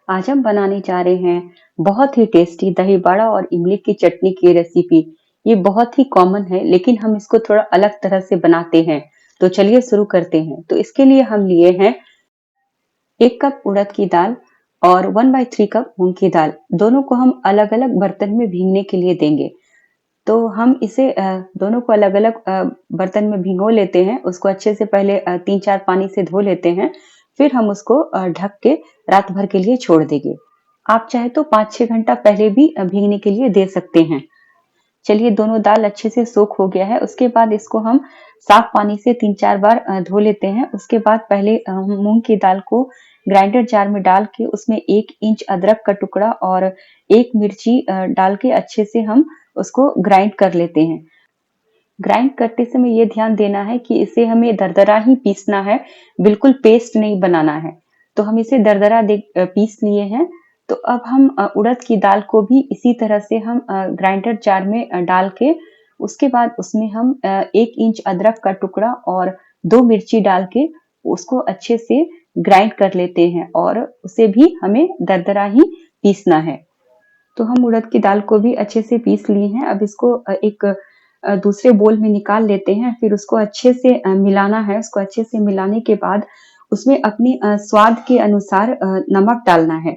आज हम बनाने जा रहे हैं बहुत ही टेस्टी दही बड़ा और इमली की चटनी की रेसिपी। ये बहुत ही कॉमन है लेकिन हम इसको थोड़ा अलग तरह से बनाते हैं। तो चलिए शुरू करते हैं। तो इसके लिए हम लिए हैं 1 कप उड़द की दाल और 1/3 कप मूंग की दाल। दोनों को हम अलग-अलग बर्तन में भीगने के लिए देंगे। तो हम इसे दोनों को अलग-अलग बर्तन में भिगो लेते हैं। उसको अच्छे से पहले 3-4 पानी से धो लेते हैं। फिर हम उसको ढक के रात भर के लिए छोड़ देंगे। आप चाहे तो 5-6 घंटा पहले भी भीगने के लिए दे सकते हैं। चलिए दोनों दाल अच्छे से सोख हो गया है। उसके बाद इसको हम साफ पानी से 3-4 बार धो लेते हैं। उसके बाद पहले मूंग की दाल को ग्राइंडर जार में डाल के उसमें 1 इंच अदरक का टुकड़ा और 1 मिर्ची डाल के अच्छे से हम उसको ग्राइंड कर लेते हैं। ग्राइंड करते समय ये ध्यान देना है कि इसे हमें दरदरा ही पीसना है, बिल्कुल पेस्ट नहीं बनाना है। तो हम इसे दरदरा पीस लिए हैं। तो अब हम उड़द की दाल को भी इसी तरह से हम ग्राइंडर जार में डाल के उसके बाद उसमें हम 1 इंच अदरक का टुकड़ा और 2 मिर्ची डाल के उसको अच्छे से ग्राइंड कर लेते हैं और उसे भी हमें दरदरा ही पीसना है। तो हम उड़द की दाल को भी अच्छे से पीस लिए हैं। अब इसको एक दूसरे बोल में निकाल लेते हैं। फिर उसको अच्छे से मिलाना है। उसको अच्छे से मिलाने के बाद उसमें अपने स्वाद के अनुसार नमक डालना है।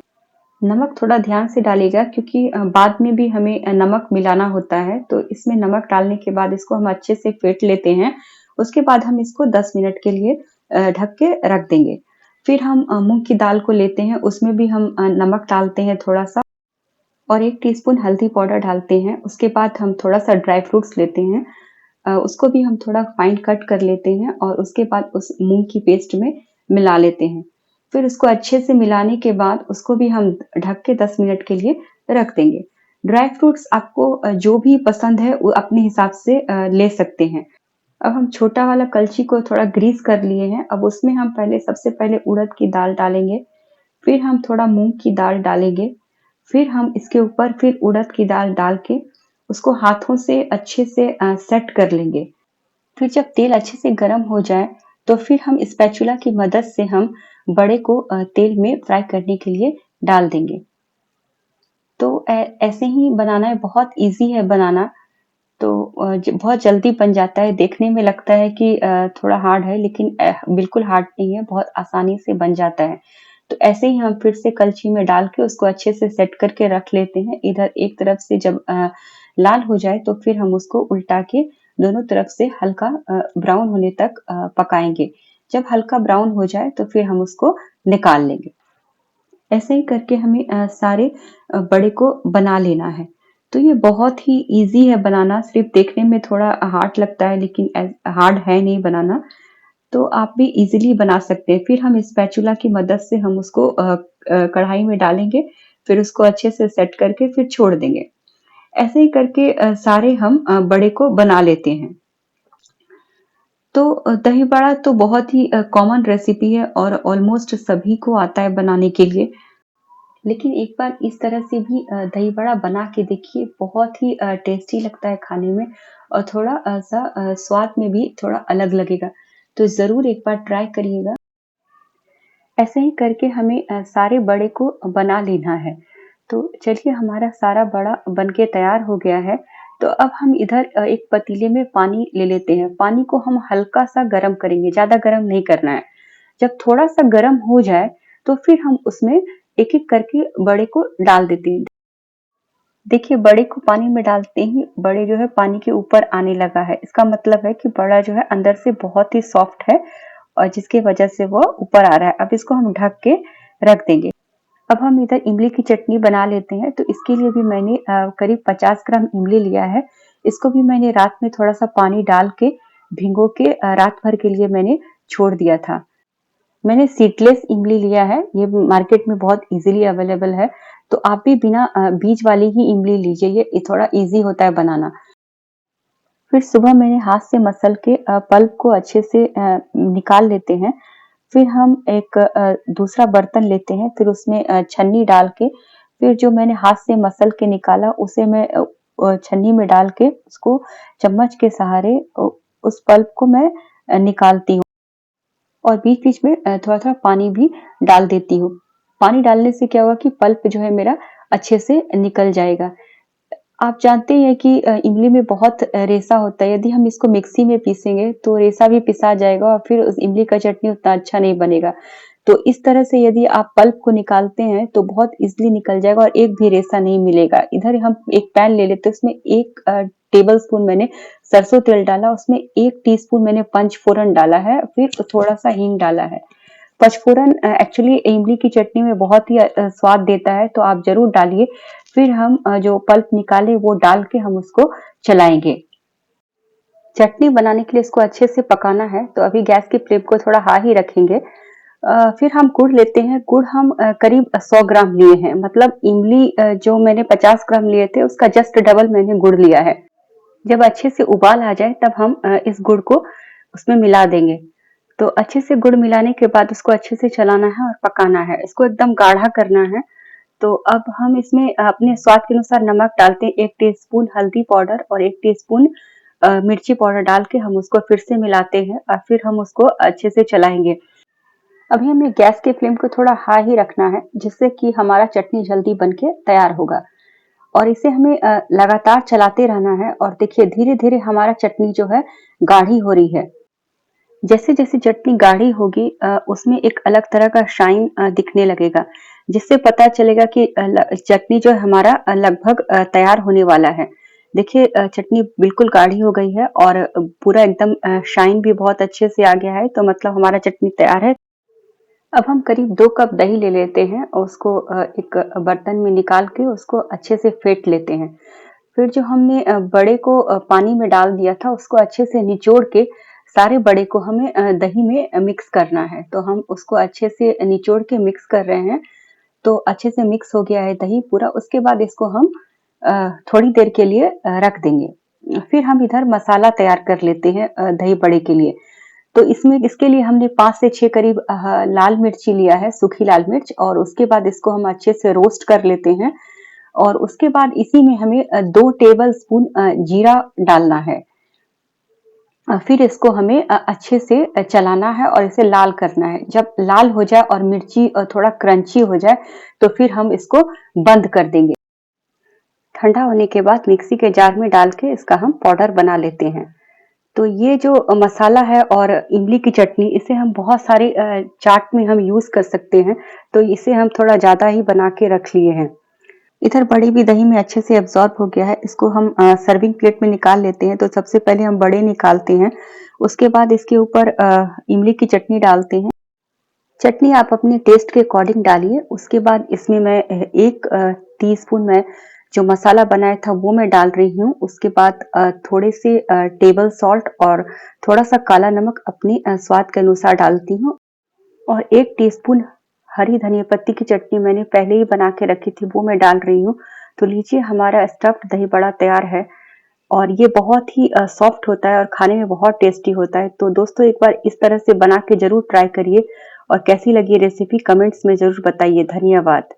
नमक थोड़ा ध्यान से डालिएगा क्योंकि बाद में भी हमें नमक मिलाना होता है। तो इसमें नमक डालने के बाद इसको हम अच्छे से फेंट लेते हैं। उसके बाद हम इसको 10 मिनट के लिए ढक के रख देंगे। फिर हम मूंग की दाल को लेते हैं। उसमें भी हम नमक डालते हैं थोड़ा-सा और 1 टीस्पून हल्दी पाउडर डालते हैं। उसके बाद हम थोड़ा-सा ड्राई फ्रूट्स लेते हैं। उसको भी हम थोड़ा फाइन कट कर लेते हैं और उसके बाद उस मूँग की पेस्ट में मिला लेते हैं। फिर उसको अच्छे से मिलाने के बाद उसको भी हम ढक के 10 मिनट के लिए रख देंगे। ड्राई फ्रूट्स आपको जो भी पसंद है वो अपने हिसाब से ले सकते हैं। अब हम छोटा वाला कलछी को थोड़ा ग्रीस कर लिए हैं। अब उसमें हम सबसे पहले उड़द की दाल डालेंगे, फिर हम थोड़ा मूँग की दाल डालेंगे, फिर हम इसके ऊपर फिर उड़द की दाल डाल के उसको हाथों से अच्छे से सेट कर लेंगे। फिर जब तेल अच्छे से गर्म हो जाए तो फिर हम स्पैचुला की मदद से हम बड़े को तेल में फ्राई करने के लिए डाल देंगे। तो ऐसे ही बनाना है, बहुत ईज़ी है बनाना। तो बहुत जल्दी बन जाता है। देखने में लगता है कि थोड़ा हार्ड है लेकिन बिल्कुल हार्ड नहीं है, बहुत आसानी से बन जाता है। तो ऐसे ही हम फिर से कलछी में डाल के उसको अच्छे से सेट करके रख लेते हैं। इधर एक तरफ से जब लाल हो जाए तो फिर हम उसको उल्टा के दोनों तरफ से हल्का ब्राउन होने तक पकाएँगे। जब हल्का ब्राउन हो जाए तो फिर हम उसको निकाल लेंगे। ऐसे ही करके हमें सारे बड़े को बना लेना है। तो ये बहुत ही ईज़ी है बनाना, सिर्फ़ देखने में थोड़ा हार्ड लगता है लेकिन हार्ड है नहीं बनाना। तो आप भी ईज़िली बना सकते हैं। फिर हम स्पैचुला की मदद से हम उसको कढ़ाई में डालेंगे, फिर उसको अच्छे से सेट करके फिर छोड़ देंगे। ऐसे ही करके सारे हम बड़े को बना लेते हैं। तो दही बड़ा तो बहुत ही कॉमन रेसिपी है और ऑलमोस्ट सभी को आता है बनाने के लिए। लेकिन एक बार इस तरह से भी दही बड़ा बना के देखिए, बहुत ही टेस्टी लगता है खाने में और थोड़ा सा स्वाद में भी थोड़ा अलग लगेगा। तो ज़रूर एक बार ट्राई करिएगा। ऐसे ही करके हमें सारे बड़े को बना लेना है। तो चलिए हमारा सारा बड़ा बन के तैयार हो गया है। तो अब हम इधर एक पतीले में पानी ले लेते हैं। पानी को हम हल्का-सा गरम करेंगे, ज़्यादा गरम नहीं करना है। जब थोड़ा-सा गरम हो जाए, तो फिर हम उसमें एक-एक करके बड़े को डाल देते हैं। देखिए बड़े को पानी में डालते ही बड़े जो है पानी के ऊपर आने लगा है। इसका मतलब है कि बड़ा जो है अंदर से बहुत ही सॉफ्ट है और जिसकी वजह से वो ऊपर आ रहा है। अब इसको हम ढक के रख देंगे। अब हम इधर इमली की चटनी बना लेते हैं। तो इसके लिए भी मैंने करीब 50 ग्राम इमली लिया है। इसको भी मैंने रात में थोड़ा-सा पानी डाल के भिगो के रात भर के लिए मैंने छोड़ दिया था। मैंने सीडलेस इमली लिया है। ये मार्केट में बहुत इज़िली अवेलेबल है। तो आप भी बिना बीज वाली ही इमली लीजिए, ये थोड़ा ईज़ी होता है बनाना। फिर सुबह मैंने हाथ से मसल के पल्प को अच्छे से निकाल लेते हैं। फिर हम एक दूसरा बर्तन लेते हैं, फिर उसमें छन्नी डाल के फिर जो मैंने हाथ से मसल के निकाला उसे मैं छन्नी में डाल के उसको चम्मच के सहारे उस पल्प को मैं निकालती हूँ और बीच-बीच में थोड़ा-थोड़ा पानी भी डाल देती हूँ। पानी डालने से क्या होगा कि पल्प जो है मेरा अच्छे से निकल जाएगा। आप जानते हैं कि इमली में बहुत रेशा होता है, यदि हम इसको मिक्सी में पीसेंगे तो रेशा भी पिसा जाएगा और फिर उस इमली का चटनी उतना अच्छा नहीं बनेगा। तो इस तरह से यदि आप पल्प को निकालते हैं तो बहुत ईज़िली निकल जाएगा और एक भी रेशा नहीं मिलेगा। इधर हम एक पैन ले लेते हैं, उसमें 1 टेबलस्पून मैंने सरसों तेल डाला, उसमें 1 टीस्पून मैंने पंचफोरन डाला है, फिर थोड़ा-सा हींग डाला है। पचफोरन एक्चुअली इमली की चटनी में बहुत ही स्वाद देता है, तो आप ज़रूर डालिए। फिर हम जो पल्प निकाले वो डाल के हम उसको चलाएँगे। चटनी बनाने के लिए इसको अच्छे से पकाना है, तो अभी गैस की फ्लेम को थोड़ा हाई ही रखेंगे। फिर हम गुड़ लेते हैं, गुड़ हम करीब 100 ग्राम लिए हैं, मतलब इमली जो मैंने 50 ग्राम लिए थे उसका जस्ट डबल मैंने गुड़ लिया है। जब अच्छे से उबाल आ जाए तब हम इस गुड़ को उसमें मिला देंगे। तो अच्छे से गुड़ मिलाने के बाद उसको अच्छे से चलाना है और पकाना है, इसको एकदम गाढ़ा करना है। तो अब हम इसमें अपने स्वाद के अनुसार नमक डालते हैं, 1 टीस्पून हल्दी पाउडर और 1 टीस्पून मिर्ची पाउडर डाल के हम उसको फिर से मिलाते हैं और फिर हम उसको अच्छे से चलाएँगे। अभी हमें गैस के फ्लेम को थोड़ा हाई ही रखना है, जिससे कि हमारा चटनी जल्दी बन के तैयार होगा और इसे हमें लगातार चलाते रहना है और देखिए धीरे-धीरे हमारा चटनी जो है गाढ़ी हो रही है। जैसे-जैसे चटनी गाढ़ी होगी उसमें एक अलग तरह का शाइन दिखने लगेगा, जिससे पता चलेगा कि चटनी जो है हमारा लगभग तैयार होने वाला है। देखिए चटनी बिल्कुल गाढ़ी हो गई है और पूरा एकदम शाइन भी बहुत अच्छे से आ गया है, तो मतलब हमारा चटनी तैयार है। अब हम करीब 2 कप दही ले लेते हैं और उसको एक बर्तन में निकाल के उसको अच्छे से फेंट लेते हैं। फिर जो हमने बड़े को पानी में डाल दिया था उसको अच्छे से निचोड़ के सारे बड़े को हमें दही में मिक्स करना है। तो हम उसको अच्छे से निचोड़ के मिक्स कर रहे हैं। तो अच्छे से मिक्स हो गया है दही पूरा, उसके बाद इसको हम थोड़ी देर के लिए रख देंगे। फिर हम इधर मसाला तैयार कर लेते हैं दही बड़े के लिए। तो इसमें इसके लिए हमने 5 से 6 करीब लाल मिर्ची लिया है, सूखी लाल मिर्च, और उसके बाद इसको हम अच्छे से रोस्ट कर लेते हैं और उसके बाद इसी में हमें 2 टेबल स्पून जीरा डालना है। फिर इसको हमें अच्छे से चलाना है और इसे लाल करना है। जब लाल हो जाए और मिर्ची थोड़ा क्रंची हो जाए, तो फिर हम इसको बंद कर देंगे। ठंडा होने के बाद मिक्सी के जार में डाल के इसका हम पाउडर बना लेते हैं। तो ये जो मसाला है और इमली की चटनी, इसे हम बहुत सारे चाट में हम यूज़ कर सकते हैं, तो इसे हम थोड़ा ज़्यादा ही बना के रख लिए हैं। इधर बड़े भी दही में अच्छे से एब्ज़ॉर्ब हो गया है, इसको हम सर्विंग प्लेट में निकाल लेते हैं। तो सबसे पहले हम बड़े निकालते हैं, उसके बाद इसके ऊपर इमली की चटनी डालते हैं। चटनी आप अपने टेस्ट के अकॉर्डिंग डालिए, उसके बाद इसमें मैं 1 टीस्पून मैं जो मसाला बनाया था वो मैं डाल रही हूँ। उसके बाद थोड़े से टेबल सॉल्ट और थोड़ा-सा काला नमक अपने स्वाद के अनुसार डालती हूँ और 1 टीस्पून हरी धनिया पत्ती की चटनी मैंने पहले ही बना के रखी थी, वो मैं डाल रही हूँ। तो लीजिए हमारा स्टफ़्ड दही बड़ा तैयार है और ये बहुत ही सॉफ्ट होता है और खाने में बहुत टेस्टी होता है। तो दोस्तों एक बार इस तरह से बना के ज़रूर ट्राई करिए और कैसी लगी रेसिपी कमेंट्स में ज़रूर बताइए। धन्यवाद।